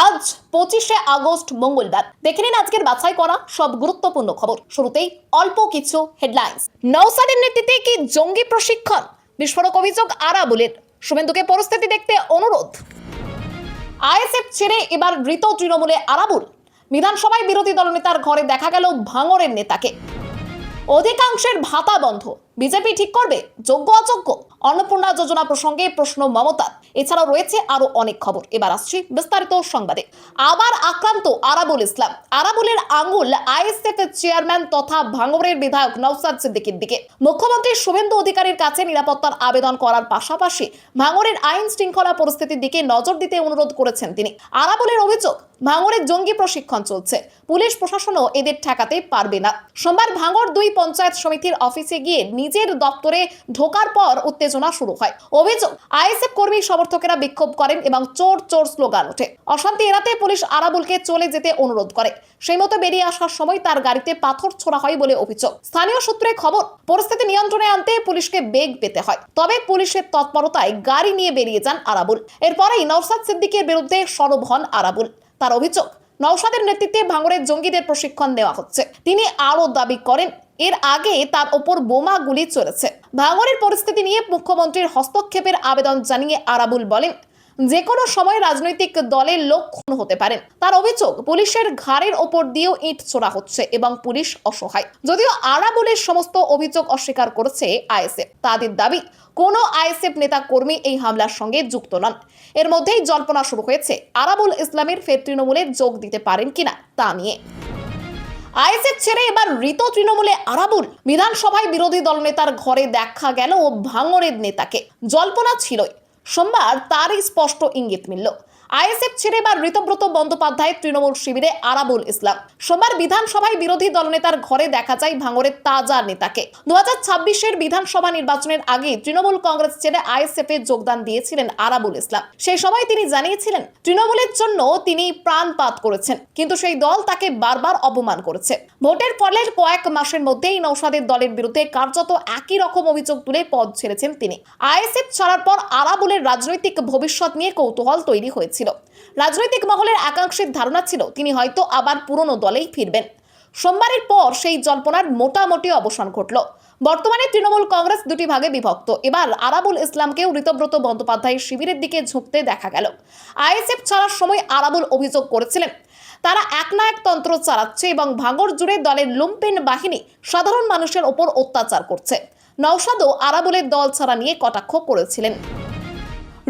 আজ 25শে আগস্ট মঙ্গলবার। দেখে নিন আজকের বাছাই করা সব গুরুত্বপূর্ণ খবর। শুরুতেই অল্প কিছু হেডলাইন্স। নওশাদের নেতৃত্বে কি জঙ্গি প্রশিক্ষণ? বিস্ফোরক অভিযোগ আরাবুলের। শুভেন্দুকে পরিস্থিতি দেখতে অনুরোধ। আইএসএফ ছেড়ে এবার মৃত তৃণমূলে আরাবুল। বিধানসভায় বিরোধী দলনেতার ঘরে দেখা গেল ভাঙড়ের নেতাকে। অধিকাংশের ভাতা বন্ধ, বিজেপি ঠিক করবে যোগ্য অযোগ্য। অন্নপূর্ণা যোজনা প্রসঙ্গে প্রশ্ন মমতার। এছাড়াও রয়েছে আরো অনেক খবর। এবার আসছি বিস্তারিত সংবাদে। আবার আক্রান্ত আরাবুল ইসলাম। আরাবুলের আঙ্গুল আইএসএফ এর চেয়ারম্যান তথা ভাঙড়ের বিধায়ক নওশাদ সিদ্দিকীর দিকে। মুখ্যমন্ত্রী শুভেন্দু অধিকারীর কাছে নিরাপত্তার আবেদন করার পাশাপাশি ভাঙড়ের আইন শৃঙ্খলা পরিস্থিতির দিকে নজর দিতে অনুরোধ করেছেন তিনি। আরাবুলের অভিযোগ, ভাঙড়ে জঙ্গি প্রশিক্ষণ চলছে, পুলিশ প্রশাসনও এদের ঠেকাতে পারবে না। সোমবার ভাঙড় 2 পঞ্চায়েত সমিতির অফিসে গিয়ে নিজের দপ্তরে ঢোকার পর উত্তেজনা শুরু হয়। অভিযোগ, আইএসএফ কর্মী সমর্থকেরা বিক্ষোভ করেন এবং চোর চোর স্লোগান ওঠে। অশান্তি এড়াতে পুলিশ আরাবুলকে চলে যেতে অনুরোধ করে। সেই মতো বেরিয়ে আসার সময় তার গাড়িতে পাথর ছোড়া হয় বলে অভিযোগ। স্থানীয় সূত্রে খবর, পরিস্থিতি নিয়ন্ত্রণে আনতে পুলিশকে বেগ পেতে হয়। তবে পুলিশের তৎপরতায় গাড়ি নিয়ে বেরিয়ে যান আরাবুল। এরপরেই নওশাদ সিদ্দিকীর বিরুদ্ধে সরব হন আরাবুল। তার অভিযোগ, নওশাদের নেতৃত্বে ভাঙড়ের জঙ্গিদের প্রশিক্ষণ দেওয়া হচ্ছে। তিনি আরো দাবি করেন, এর আগে তার ওপর বোমা গুলি চলেছে। ভাঙড়ের পরিস্থিতি নিয়ে মুখ্যমন্ত্রীর হস্তক্ষেপের আবেদন জানিয়ে আরাবুল বলেন, যে কোনো সময় রাজনৈতিক দলের লোক খুন হতে পারেন। তার অভিযোগ, পুলিশের ঘাড়ের ওপর দিয়েও ইট ছোড়া হচ্ছে এবং পুলিশ অসহায়। যদিও আরাবুলের সমস্ত অভিযোগ অস্বীকার করেছে আইএসএফ। তাদের দাবি, কোনো আইএসএফ নেতা কর্মী এই হামলার সঙ্গে যুক্ত নন। এর মধ্যেই জল্পনা শুরু হয়েছে আরাবুল ইসলামের ফের তৃণমূলে যোগ দিতে পারেন কিনা তা নিয়ে। আইএসএফ ছেড়ে এবার মৃত তৃণমূলে আরাবুল। বিধানসভায় বিরোধী দলনেতার ঘরে দেখা গেল ভাঙড়ের নেতাকে। জল্পনা ছিলই, সোমবার তারই স্পষ্ট ইঙ্গিত মিলল। আইএসএফ ছেড়ে এবার ঋতব্রত বন্দ্যোপাধ্যায়ের তৃণমূল শিবিরে আরাবুল ইসলাম। সোমবার বিধানসভায় বিরোধী দলনেতার ঘরে দেখা যায় ভাঙড়ের তাজা নেতাকে। 2026-এর বিধানসভা নির্বাচনের আগে তৃণমূল কংগ্রেস ছেড়ে আইএসএফ এ যোগদান দিয়েছিলেন আরাবুল ইসলাম। সেই সময় তিনি জানিয়েছিলেন, তৃণমূলের জন্য তিনি প্রাণপাত করেছেন, কিন্তু সেই দল তাকে বারবার অপমান করেছে। ভোটের ফলের কয়েক মাসের মধ্যেই নওশাদের দলের বিরুদ্ধে কার্যত একই রকম অভিযোগ তুলে পদ ছেড়েছেন তিনি। আইএসএফ ছাড়ার পর আরাবুলের রাজনৈতিক ভবিষ্যৎ নিয়ে কৌতূহল তৈরি হয়েছিল। রাজনৈতিক মহলের একাংশের ধারণা ছিল তিনি হয়তো আবার পুরনো দলেই ফিরবেন। সোমবারের পর সেই জল্পনার মোটামুটি অবসান ঘটল। বর্তমানে তৃণমূল কংগ্রেস দুটি ভাগে বিভক্ত। এবার আরাবুল ইসলামকেও ঋতব্রত বন্দ্যোপাধ্যায়ের শিবিরের দিকে ঝুঁকতে দেখা গেল। আইএসএফ ছাড়ার সময় আরাবুল অভিযোগ করেছিলেন, তারা এক না এক তন্ত্র চালাচ্ছে এবং ভাঙড় জুড়ে দলের লুম্পেন বাহিনী সাধারণ মানুষের ওপর অত্যাচার করছে। নওশাদও আরাবুলের দল ছাড়া নিয়ে কটাক্ষ করেছিলেন।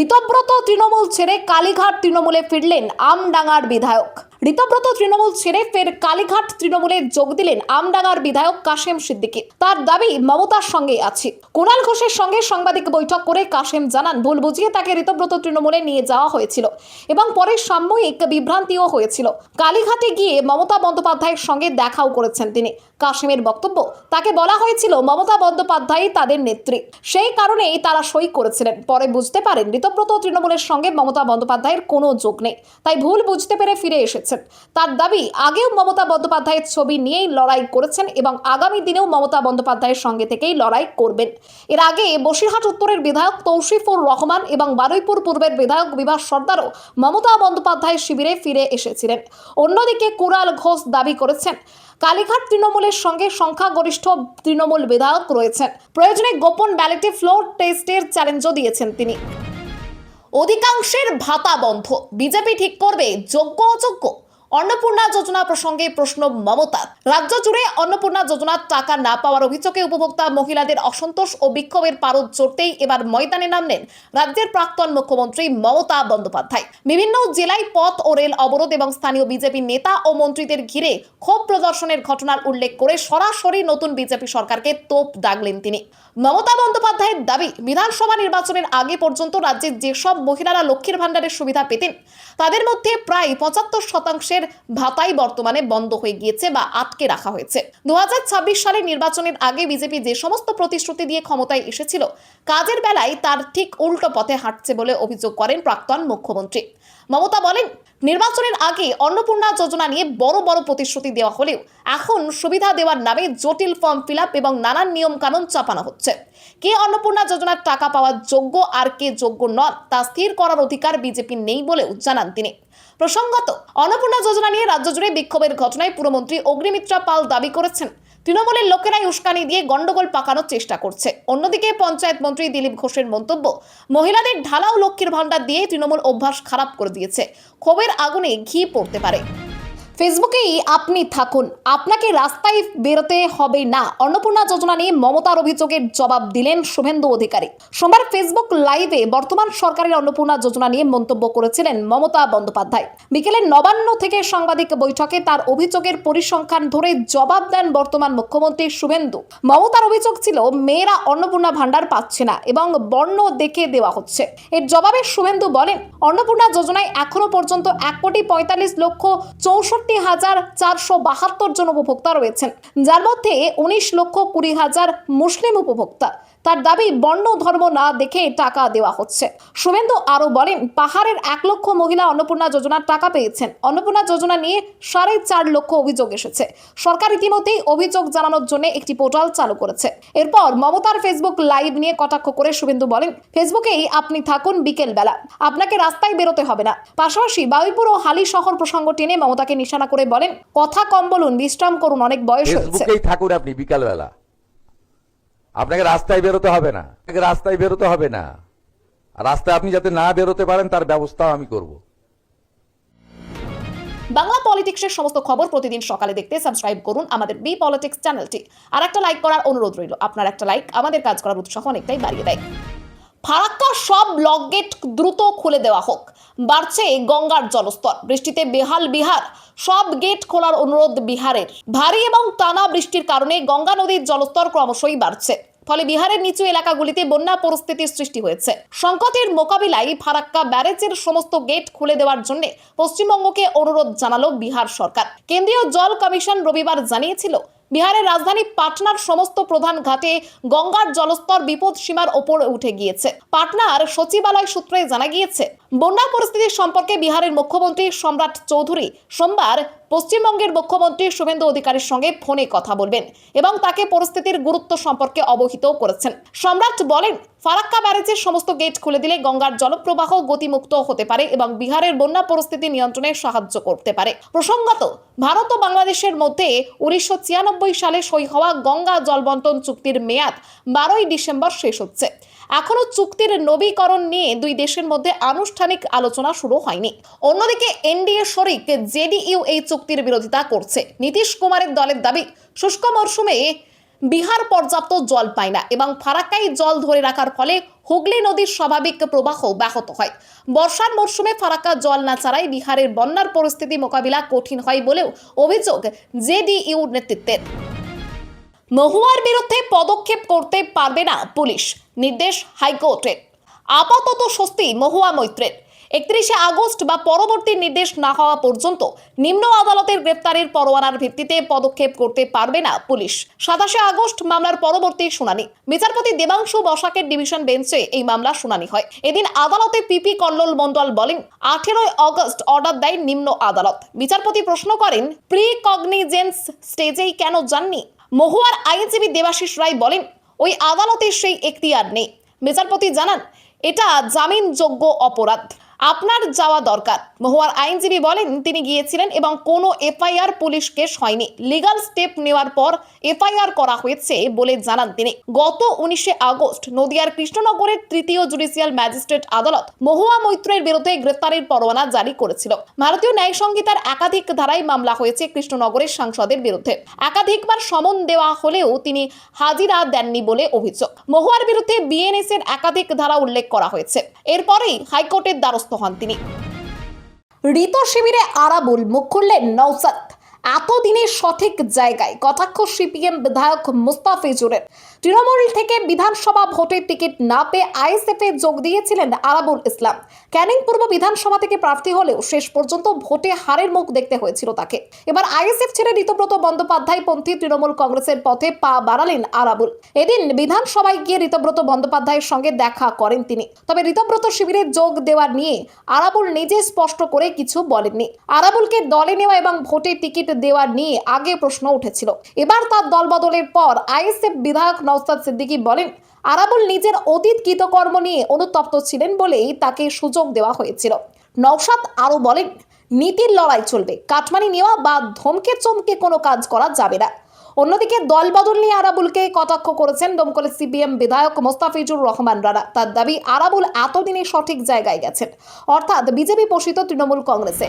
ঋতব্রত তৃণমূল ছেড়ে কালীঘাট তৃণমূলে ফিরলেন আমডাঙ্গার বিধায়ক। ঋতব্রত তৃণমূল ছেড়ে ফের কালীঘাট তৃণমূলে যোগ দিলেন আমডাঙ্গার বিধায়ক কাশেম সিদ্দিকী। তার দাবি, মমতার সঙ্গে আছি। কুণাল ঘোষের সঙ্গে সাংবাদিক বৈঠক করে কাশেম জানান, ভুল বুঝিয়ে তাকে ঋতব্রত তৃণমূলে নিয়ে যাওয়া হয়েছিল এবং পরে সাময়িক বিভ্রান্তিও হয়েছিল। কালীঘাটে গিয়ে মমতা বন্দ্যোপাধ্যায়ের সঙ্গে দেখাও করেছেন তিনি। কাশেমের বক্তব্য, তাকে বলা হয়েছিল মমতা বন্দ্যোপাধ্যায় তাদের নেত্রী, সেই কারণেই তারা সই করেছিলেন। পরে বুঝতে পারেন ঋতব্রত তৃণমূলের সঙ্গে মমতা বন্দ্যোপাধ্যায়ের কোনো যোগ নেই, তাই ভুল বুঝতে পেরে ফিরে এসেছেন। তার দাবি, আগেও মমতা বন্দ্যোপাধ্যায়ের ছবি নিয়েই লড়াই করেছেন এবং আগামী দিনেও মমতা বন্দ্যোপাধ্যায়ের সঙ্গে থেকেই লড়াই করবেন। এর আগে বসিরহাট উত্তরের বিধায়ক তৌসিফুর রহমান এবং বারুইপুর পূর্বের বিধায়ক বিভাস সর্দারও মমতা বন্দ্যোপাধ্যায়ের শিবিরে ফিরে এসেছিলেন। অন্যদিকে কুণাল ঘোষ দাবি করেছেন, কালীঘাট তৃণমূলের সঙ্গে সংখ্যাগরিষ্ঠ তৃণমূল বিধায়ক রয়েছেন। প্রয়োজনে গোপন ব্যালটে ফ্লোর টেস্টের চ্যালেঞ্জও দিয়েছেন তিনি। অধিকাংশের ভাতা বন্ধ, বিজেপি ঠিক করবে যোগ্য অযোগ্য। অন্নপূর্ণা যোজনা প্রসঙ্গে প্রশ্ন মমতার। রাজ্য জুড়ে অন্নপূর্ণা যোজনার টাকা না পাওয়ার অভিযোগে উপভোক্তা মহিলাদের অসন্তোষ ও বিক্ষোভের পারদ চড়তেই এবার ময়দানে নামলেন রাজ্যের প্রাক্তন মুখ্যমন্ত্রী মমতা বন্দ্যোপাধ্যায়। বিভিন্ন জেলায় পথ ও রেল অবরোধ এবং স্থানীয় বিজেপি নেতা ও মন্ত্রীদের ঘিরে ক্ষোভ প্রদর্শনের ঘটনার উল্লেখ করে সরাসরি নতুন বিজেপি সরকারকে তোপ দাগলেন তিনি। মমতা বন্দ্যোপাধ্যায়ের দাবি, বিধানসভা নির্বাচনের আগে পর্যন্ত রাজ্যের যেসব মহিলারা লক্ষ্মীর ভাণ্ডারের সুবিধা পেতেন, তাদের মধ্যে প্রায় 75% ভাতাই বর্তমানে বন্ধ হয়ে গিয়েছে বা আটকে রাখা হয়েছে। 2026 সালের নির্বাচনের আগে বিজেপি যে সমস্ত প্রতিশ্রুতি দিয়ে ক্ষমতায় এসেছিল, কাজের বেলায় তার ঠিক উল্টো পথে হাঁটছে বলে অভিযোগ করেন প্রাক্তন মুখ্যমন্ত্রী। মমতা বলেন, নির্বাচনের আগে অন্নপূর্ণা যোজনা নিয়ে বড় বড় প্রতিশ্রুতি দেওয়া হলেও এখন সুবিধা দেওয়ার নামে জটিল ফর্ম ফিল আপ এবং নানান নিয়ম কানুন চাপানো হচ্ছে। কে অন্নপূর্ণা যোজনার টাকা পাওয়ার যোগ্য আর কে যোগ্য নন তা স্থির করার অধিকার বিজেপির নেই বলেও জানান তিনি। প্রসঙ্গত অন্নপূর্ণা যোজনা নিয়ে রাজ্য জুড়ে বিক্ষোভের ঘটনায় পুরমন্ত্রী অগ্নিমিত্রা পাল দাবি করেছেন তৃণমূলের লোকেরাই উস্কানি দিয়ে গন্ডগোল পাকানোর চেষ্টা করছে। অন্যদিকে পঞ্চায়েত মন্ত্রী দিলীপ ঘোষের মন্তব্য, মহিলাদের ঢালাও লক্ষ্মীর ভান্ডার দিয়ে তৃণমূল অভ্যাস খারাপ করে দিয়েছে, ক্ষোভের আগুনে ঘি পড়তে পারে। ফেসবুকেই আপনি থাকুন, আপনাকে রাস্তায় বেরোতে হবে না। অন্নপূর্ণা যোজনা নিয়ে মমতার অভিযোগের জবাব দিলেন শুভেন্দু অধিকারী। সোমবার ফেসবুক লাইভে বর্তমান সরকারের অন্নপূর্ণা যোজনা নিয়ে মন্তব্য করেছিলেন মমতা বন্দ্যোপাধ্যায়। বিকেলে নবান্ন থেকে সাংবাদিক বৈঠকে তার অভিযোগের পরিসংখ্যান ধরে জবাব দেন বর্তমান মুখ্যমন্ত্রী শুভেন্দু। মমতার অভিযোগ ছিল মেয়েরা অন্নপূর্ণা ভান্ডার পাচ্ছে না এবং বর্ণ দেখে দেওয়া হচ্ছে। এর জবাবে শুভেন্দু বলেন, অন্নপূর্ণা যোজনায় এখনো পর্যন্ত 1,45,64,472 জন উপভোক্তা রয়েছেন, যার মধ্যে 19,20,000 মুসলিম উপভোক্তা। তার দাবি, বর্ণ ধর্ম না দেখে টাকা দেওয়া হচ্ছে। শুভেন্দু আরো বলেন, পাহাড়ের 1 লক্ষ মহিলা অন্নপূর্ণা যোজনার টাকা পেয়েছেন। অন্নপূর্ণা যোজনা নিয়ে 4.5 লক্ষ অভিযোগ এসেছে। সরকার ইতিমধ্যেই অভিযোগ জানানোর জন্য একটি পোর্টাল চালু করেছে। এরপর মমতার ফেসবুক লাইভ নিয়ে কটাক্ষ করে শুভেন্দু বলেন, ফেসবুকেই আপনি থাকুন, বিকেল বেলা আপনাকে রাস্তায় বেরোতে হবে না। পাশাপাশি বারুইপুর ও হালি শহর প্রসঙ্গ টেনে মমতাকে নিশানা করে বলেন, কথা কম বলুন, বিশ্রাম করুন, অনেক বয়স হয়েছে। ফেসবুকেই থাকুন আপনি বিকাল বেলা, আপনাকে রাস্তায় বেরোতে হবে না। রাস্তায় বেরোতে হবে না, রাস্তায় আপনি যাতে না বেরোতে পারেন তার ব্যবস্থাও আমি করব। বাংলা পলিটিক্সের সমস্ত খবর প্রতিদিন সকালে দেখতে সাবস্ক্রাইব করুন আমাদের বি পলিটিক্স চ্যানেলটি। আর একটা লাইক করার অনুরোধ রইল, আপনার একটা লাইক আমাদের কাজ করার উৎসাহ অনেকটাই বাড়িয়ে দেয়। ফারাক্কা সব লক গেট দ্রুত খুলে দেওয়া হোক, বাড়ছে গঙ্গার জলস্তর। বৃষ্টিতে বেহাল বিহার, সব গেট খোলার অনুরোধ বিহারের। ভারী এবং টানা বৃষ্টির কারণে গঙ্গা নদীর জলস্তর ক্রমশই বাড়ছে, ফলে বিহারের নিচু এলাকাগুলিতে বন্যা পরিস্থিতির সৃষ্টি হয়েছে। সংকটের মোকাবিলায় ফারাক্কা ব্যারেজের সমস্ত গেট খুলে দেওয়ার জন্য পশ্চিমবঙ্গকে অনুরোধ জানালো বিহার সরকার। কেন্দ্রীয় জল কমিশন রবিবার জানিয়েছিল, বিহারের রাজধানী পাটনার সমস্ত প্রধান ঘাটে গঙ্গার জলস্তর বিপদ সীমার ওপর উঠে গিয়েছে। পাটনার সচিবালয় সূত্রে জানা গিয়েছে, বন্যা পরিস্থিতি সম্পর্কে বিহারের মুখ্যমন্ত্রী সম্রাট চৌধুরী সোমবার পশ্চিমবঙ্গের মুখ্যমন্ত্রী শুভেন্দু অধিকারীর সঙ্গে ফোনে কথা বলবেন এবং তাকে পরিস্থিতির গুরুত্ব সম্পর্কে অবহিত করেছেন। সম্রাট বলেন, ফারাক্কা ব্যারেজের সমস্ত গেট খুলে দিলে গঙ্গার জলপ্রবাহ গতিমুক্ত হতে পারে এবং বিহারের বন্যা পরিস্থিতি নিয়ন্ত্রণে সাহায্য করতে পারে। প্রসঙ্গত, ভারত ও বাংলাদেশের মধ্যে 1996 সালে সই হওয়া গঙ্গা জলবন্টন চুক্তির মেয়াদ 12ই ডিসেম্বর শেষ হচ্ছে। এখনো চুক্তির নবীকরণ নিয়ে দুই দেশের মধ্যে আনুষ্ঠানিক আলোচনা শুরু হয়নি। অন্যদিকে এনডিএ শরিক জেডিইউ এই চুক্তির বিরোধিতা করছে। নীতিশ কুমারের দলের দাবি, শুষ্ক মরশুমে বিহার পর্যাপ্ত জল পায় না এবং ফারাক্কায় জল ধরে রাখার ফলে হুগলি নদীর স্বাভাবিক প্রবাহ ব্যাহত হয়। বর্ষার মরশুমে ফারাক্কা জল না ছাড়াই বিহারের বন্যার পরিস্থিতি মোকাবিলা কঠিন হয় বলেও অভিযোগ জেডিইউ নেতৃত্বের। মহুয়ার বিরুদ্ধে পদক্ষেপ করতে পারবে না পুলিশ, নির্দেশ হাইকোর্টের। আপাতত স্বস্তি মহুয়া মৈত্রের। 31শে আগস্ট বা পরবর্তী নির্দেশ না হওয়া পর্যন্ত নিম্ন আদালতের গ্রেপ্তারের পরোয়ানার ভিত্তিতে পদক্ষেপ করতে পারবে না পুলিশ। 27শে আগস্ট মামলার পরবর্তী শুনানি। বিচারপতি দেবাংশু বসাকের ডিভিশন বেঞ্চে এই মামলা শুনানি হয়। এদিন আদালতে পিপি কল্লোল মণ্ডল বলেন, 18 আগস্ট অর্ডার দেয় নিম্ন আদালত। বিচারপতি প্রশ্ন করেন, প্রি কগনিজেন্স স্টেজেই কেন যাননি? মহুয়ার আইনজীবী দেবাশিস রায় বলেন, ওই আদালতের সেই এখতিয়ার নেই। বিচারপতি জানান, এটা জামিনযোগ্য অপরাধ, আপনার যাওয়া দরকার। মহুয়ার আইনজীবী বলেন, তিনি গিয়েছিলেন এবং কোনো এফআইআর পুলিশ কেস হয়নি। লিগাল স্টেপ নেওয়ার পর এফআইআর করা হয়েছে বলে জানান তিনি। গত 19শে আগস্ট নদিয়ার কৃষ্ণনগরের তৃতীয় জুডিশিয়াল ম্যাজিস্ট্রেট আদালত মহুয়া মৈত্রের বিরুদ্ধে গ্রেফতারের পরোয়ানা জারি করেছিল। ভারতীয় ন্যায় সংহিতার একাধিক ধারায় মামলা হয়েছে কৃষ্ণনগরের সাংসদের বিরুদ্ধে। একাধিকবার সমন দেওয়া হলেও তিনি হাজিরা দেননি বলে অভিযোগ। মহুয়ার বিরুদ্ধে বিএনএস এর একাধিক ধারা উল্লেখ করা হয়েছে। এরপরেই হাইকোর্টের দ্বারস্থ হন তিনি। ঋত শিবিরে আরাবুল, মুখ খুললেন নওশাদ। এতদিনের সঠিক জায়গায় কটাক্ষ সিপিএম বিধায়ক মুস্তাফিজুরের। তৃণমূল থেকে বিধানসভা ভোটের টিকিট না পেয়ে আইএসএফে যোগ দিয়েছিলেন আরাবুল ইসলাম। ক্যানিং পূর্ব বিধানসভা থেকে প্রার্থী হলেও শেষ পর্যন্ত ভোটে হারের মুখ দেখতে হয়েছিল তাকে। এবার আইএসএফ ছেড়ে ঋতব্রত বন্দ্যোপাধ্যায় পন্থী তৃণমূল কংগ্রেসের পথে পা বাড়ালেন আরাবুল। এদিন বিধানসভায় গিয়ে ঋতব্রত বন্দ্যোপাধ্যায়ের সঙ্গে দেখা করেন তিনি। তবে ঋতব্রত শিবিরে যোগ দেওয়ার নিয়ে আরাবুল নিজে স্পষ্ট করে কিছু বলেননি। আরাবুলকে দলে নেওয়া এবং ভোটে টিকিট দেওয়া নিয়ে আগে প্রশ্ন উঠেছিল। এবার তার দলবদলের পর আইএসএফ বিধায়ক নওশাদ সিদ্দিকী বলেন, আরাবুল নিজের অতীত কৃতকর্ম নিয়ে অনুতপ্ত ছিলেন বলেই তাকে সুযোগ দেওয়া হয়েছিল। নওশাদ আরো বলেন, নীতির লড়াই চলবে, কাটমানি নেওয়া বা ধমকে চমকে কোনো কাজ করা যাবে না। অন্যদিকে দল বদল নিয়ে আরাবুলকে কটাক্ষ করেছেন ডোমকলের সিপিএম বিধায়ক মোস্তাফিজুর রহমান রানা। তার দাবি, আরাবুল এতদিনে সঠিক জায়গায় গেছেন, অর্থাৎ বিজেপি পোষিত তৃণমূল কংগ্রেসে।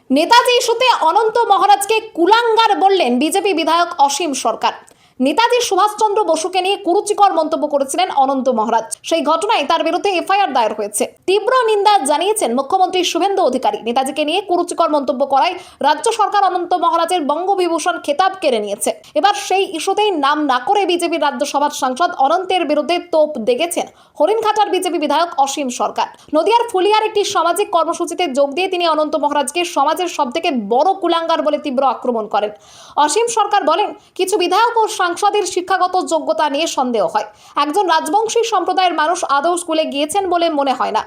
নেতাজি ইস্যুতে অনন্ত মহারাজকে কুলাঙ্গার বললেন বিজেপি বিধায়ক অসীম সরকার। নেতাজি সুভাষচন্দ্র বসুকে নিয়ে কুরুচিকর মন্তব্য করেছিলেন অনন্ত মহারাজ। সেই ঘটনায় তার বিরুদ্ধে এফআইআর দায়ের হয়েছে। তীব্র নিন্দা জানিয়েছেন মুখ্যমন্ত্রী শুভেন্দু অধিকারী। নেতাজিকে নিয়ে কুরুচিকর মন্তব্য করায় রাজ্য সরকার অনন্ত মহারাজের বঙ্গবিভূষণ খেতাব কেড়ে নিয়েছে। এবার সেই ইস্যুতেই নাম না করে বিজেপির রাজ্যসভার সাংসদ অনন্তের বিরুদ্ধে তোপ দেগেছেন হরিণঘাটার বিজেপি বিধায়ক অসীম সরকার। নদিয়ার ফুলিয়ার একটি সামাজিক কর্মসূচিতে যোগ দিয়ে তিনি অনন্ত মহারাজকে সমাজের সবথেকে বড় কুলাঙ্গার বলে তীব্র আক্রমণ করেন। অসীম সরকার বলেন, কিছু বিধায়ক ও সাংসদের শিক্ষাগত যোগ্যতা নিয়ে সন্দেহ হয়। একজন রাজবংশী সম্প্রদায়ের মানুষ আদৌ স্কুলে গিয়েছেন বলে মনে হয় না।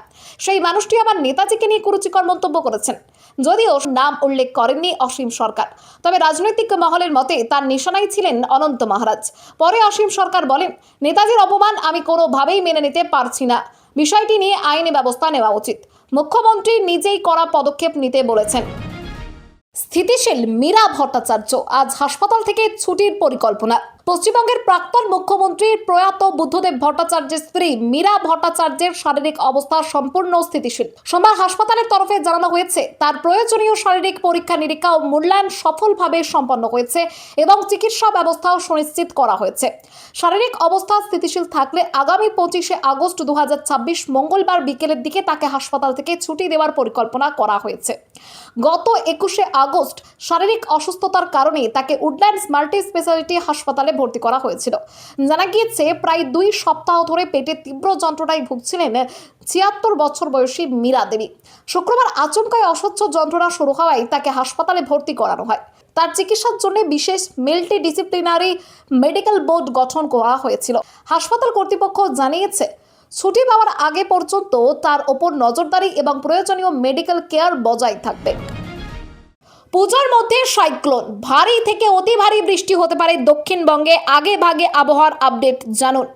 সেই মানুষটি আবার নেতাজিকে নিয়ে কুরুচিকর মন্তব্য করেছেন। যদিও নাম উল্লেখ করেননি অসীম সরকার, তবে রাজনৈতিক মহলের মতে তার নিশানায় ছিলেন অনন্ত মহারাজ। পরে অসীম সরকার বলেন, নেতাজির অপমান আমি কোনোভাবেই মেনে নিতে পারছি না। বিষয়টি নিয়ে আইনি ব্যবস্থা নেওয়া উচিত। মুখ্যমন্ত্রী নিজেই কড়া পদক্ষেপ নিতে বলেছেন। স্থিতিশীল মীরা ভট্টাচার্য আজ হাসপাতাল থেকে ছুটির পরিকল্পনা। পশ্চিমবঙ্গের প্রাক্তন মুখ্যমন্ত্রীর প্রয়াত বুদ্ধদেব ভট্টাচার্যের স্ত্রী মীরা ভট্টাচার্যের শারীরিক অবস্থা সম্পূর্ণ স্থিতিশীল। সোমবার হাসপাতালের তরফে জানানো হয়েছে, তার প্রয়োজনীয় শারীরিক পরীক্ষা নিরীক্ষা ও মূল্যায়ন সফলভাবে সম্পন্ন হয়েছে এবং চিকিৎসা ব্যবস্থাও সুনিশ্চিত করা হয়েছে। শারীরিক অবস্থা স্থিতিশীল থাকলে আগামী 25শে আগস্ট 2026 মঙ্গলবার বিকেলের দিকে তাকে হাসপাতাল থেকে ছুটি দেওয়ার পরিকল্পনা করা হয়েছে। গত 21শে আগস্ট শারীরিক অসুস্থতার কারণে তাকে উডল্যান্ডস মাল্টি স্পেশালিটি হাসপাতালে ভর্তি করা হয়েছিল। জানা গিয়েছে, প্রায় 2 সপ্তাহ ধরে পেটে তীব্র যন্ত্রণায় ভুগছিলেন 76 বছর বয়সী মীরা দেবী। শুক্রবার আচমকাই অসহ্য যন্ত্রণা শুরু হওয়ায় তাকে হাসপাতালে ভর্তি করানো হয়। তার চিকিৎসার জন্য বিশেষ মাল্টিডিসিপ্লিনারি মেডিকেল বোর্ড গঠন করা হয়েছিল। হাসপাতাল কর্তৃপক্ষ জানিয়েছে, ছুটি পাওয়ার আগে পর্যন্ত তার ওপর নজরদারি এবং প্রয়োজনীয় মেডিকেল কেয়ার বজায় থাকবে। পূজার মধ্যে সাইক্লোন, ভারী থেকে অতি ভারী বৃষ্টি হতে পারে দক্ষিণবঙ্গে। আগে ভাগে আবহাওয়ার আপডেট জানুন।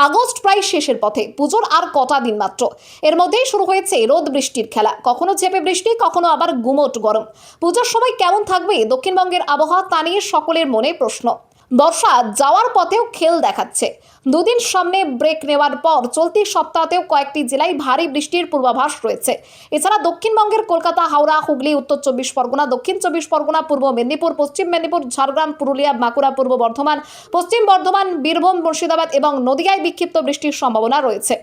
আগস্ট প্রায় শেষের পথে, পুজোর আর কটা দিন মাত্র। এর মধ্যেই শুরু হয়েছে রোদ বৃষ্টির খেলা। কখনো ঝেপে বৃষ্টি, কখনো আবার গুমোট গরম। পুজোর সময় কেমন থাকবে দক্ষিণবঙ্গের আবহাওয়া, তা নিয়ে সকলের মনে প্রশ্ন। বর্ষা যাওয়ার পথেও খেল দেখাচ্ছে। দুদিন সামনে ব্রেক নেওয়ার পর চলতি সপ্তাহতেও কয়েকটি জেলায় ভারী বৃষ্টির পূর্বাভাস রয়েছে। এছাড়া দক্ষিণবঙ্গের কলকাতা, হাওড়া, হুগলি, উত্তর 24 পরগনা, দক্ষিণ 24 পরগনা, পূর্ব মেদিনীপুর, পশ্চিম মেদিনীপুর, ঝাড়গ্রাম, পুরুলিয়া, বাঁকুড়া, পূর্ব বর্ধমান, পশ্চিম বর্ধমান, বীরভূম, মুর্শিদাবাদ এবং নদিয়ায় বিক্ষিপ্ত বৃষ্টির সম্ভাবনা রয়েছে।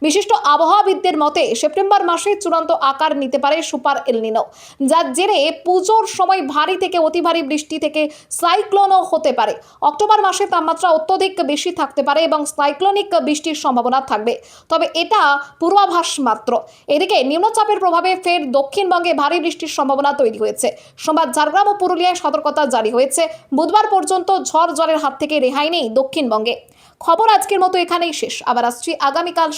বিশিষ্ট আবহাওয়াবিদদের মতে সেপ্টেম্বর মাসে চূড়ান্ত আকার নিতে পারে সুপার এলনিনো, যার জেরে পুজোর সময় ভারী থেকে অতি ভারী বৃষ্টি থেকে সাইক্লোনও হতে পারে। অক্টোবর মাসে তাপমাত্রা অত্যধিক বেশি থাকতে পারে এবং সাইক্লোনিক বৃষ্টির সম্ভাবনা থাকবে, তবে এটা পূর্বাভাস মাত্র। এদিকে নিম্নচাপের প্রভাবে ফের দক্ষিণবঙ্গে ভারী বৃষ্টির সম্ভাবনা তৈরি হয়েছে। সোমবার ঝাড়গ্রাম ও পুরুলিয়ায় সতর্কতা জারি হয়েছে। বুধবার পর্যন্ত ঝড় জলের হাত থেকে রেহাই নেই দক্ষিণবঙ্গে। খবর আজকের মতো এখানেই শেষ। আবার আসছি আগামীকাল।